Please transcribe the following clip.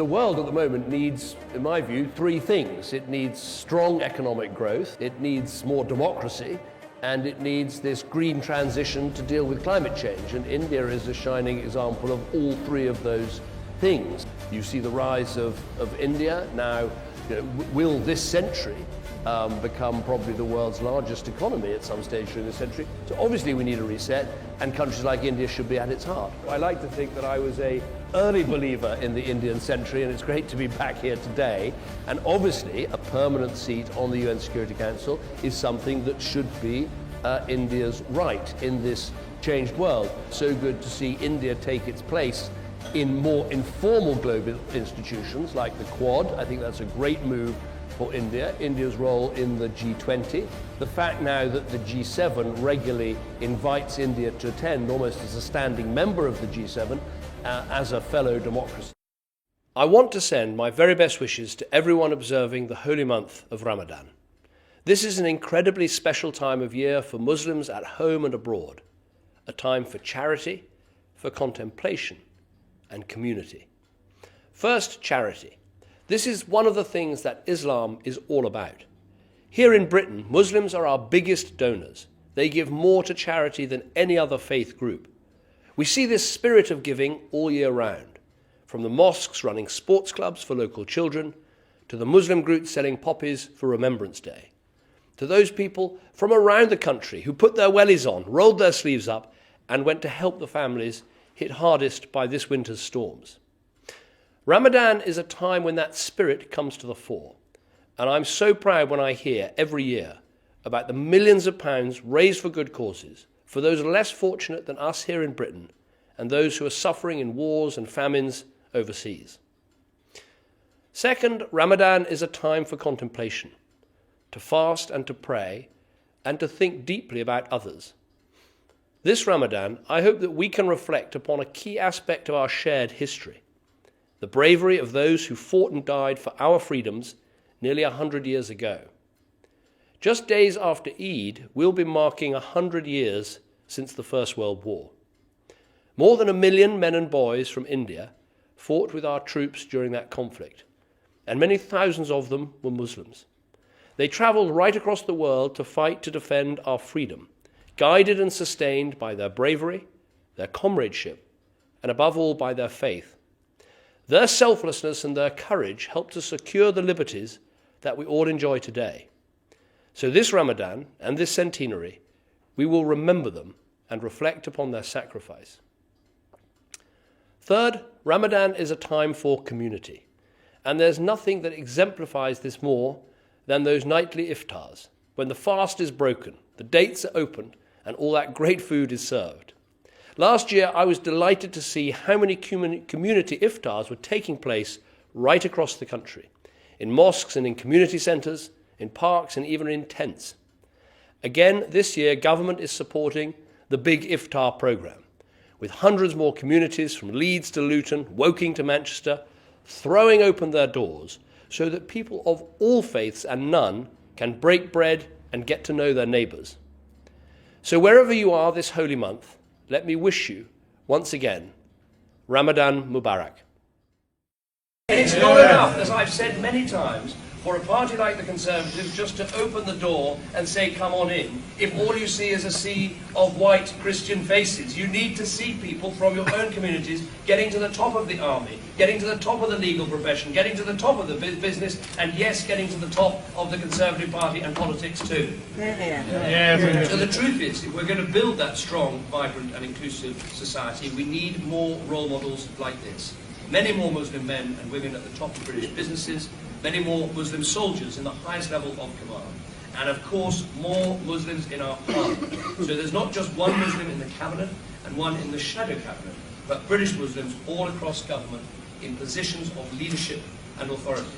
The world at the moment needs, in my view, three things. It needs strong economic growth, it needs more democracy, and it needs this green transition to deal with climate change. And India is a shining example of all three of those things. You see the rise of India now. Will this century become probably the world's largest economy at some stage during this century? So obviously we need a reset, and countries like India should be at its heart. I like to think that I was an early believer in the Indian century, and it's great to be back here today. And obviously a permanent seat on the UN Security Council is something that should be India's right in this changed world. So good to see India take its place in more informal global institutions like the Quad. I think that's a great move for India. India's role in the G20. The fact now that the G7 regularly invites India to attend almost as a standing member of the G7 as a fellow democracy. I want to send my very best wishes to everyone observing the holy month of Ramadan. This is an incredibly special time of year for Muslims at home and abroad, a time for charity, for contemplation, and community. First, charity. This is one of the things that Islam is all about. Here in Britain, Muslims are our biggest donors. They give more to charity than any other faith group. We see this spirit of giving all year round, from the mosques running sports clubs for local children, to the Muslim groups selling poppies for Remembrance Day, to those people from around the country who put their wellies on, rolled their sleeves up, and went to help the families hit hardest by this winter's storms. Ramadan is a time when that spirit comes to the fore, and I'm so proud when I hear every year about the millions of pounds raised for good causes, for those less fortunate than us here in Britain, and those who are suffering in wars and famines overseas. Second, Ramadan is a time for contemplation, to fast and to pray, and to think deeply about others. This Ramadan, I hope that we can reflect upon a key aspect of our shared history, the bravery of those who fought and died for our freedoms nearly 100 years ago. Just days after Eid, we'll be marking 100 years since the First World War. More than 1 million men and boys from India fought with our troops during that conflict, and many thousands of them were Muslims. They travelled right across the world to fight to defend our freedom, guided and sustained by their bravery, their comradeship, and above all by their faith. Their selflessness and their courage helped to secure the liberties that we all enjoy today. So this Ramadan and this centenary, we will remember them and reflect upon their sacrifice. Third, Ramadan is a time for community, and there's nothing that exemplifies this more than those nightly iftars, when the fast is broken, the dates are opened, and all that great food is served. Last year, I was delighted to see how many community iftars were taking place right across the country, in mosques and in community centres, in parks and even in tents. Again, this year, government is supporting the Big Iftar programme, with hundreds more communities from Leeds to Luton, Woking to Manchester, throwing open their doors so that people of all faiths and none can break bread and get to know their neighbours. So wherever you are this holy month, let me wish you, once again, Ramadan Mubarak. It's not enough, as I've said many times, for a party like the Conservatives just to open the door and say, come on in, if all you see is a sea of white Christian faces. You need to see people from your own communities getting to the top of the army, getting to the top of the legal profession, getting to the top of the business, and yes, getting to the top of the Conservative Party and politics too. So the truth is, if we're going to build that strong, vibrant and inclusive society, we need more role models like this. Many more Muslim men and women at the top of British businesses, many more Muslim soldiers in the highest level of command, and of course more Muslims in our parliament. So there's not just one Muslim in the cabinet and one in the shadow cabinet, but British Muslims all across government in positions of leadership and authority.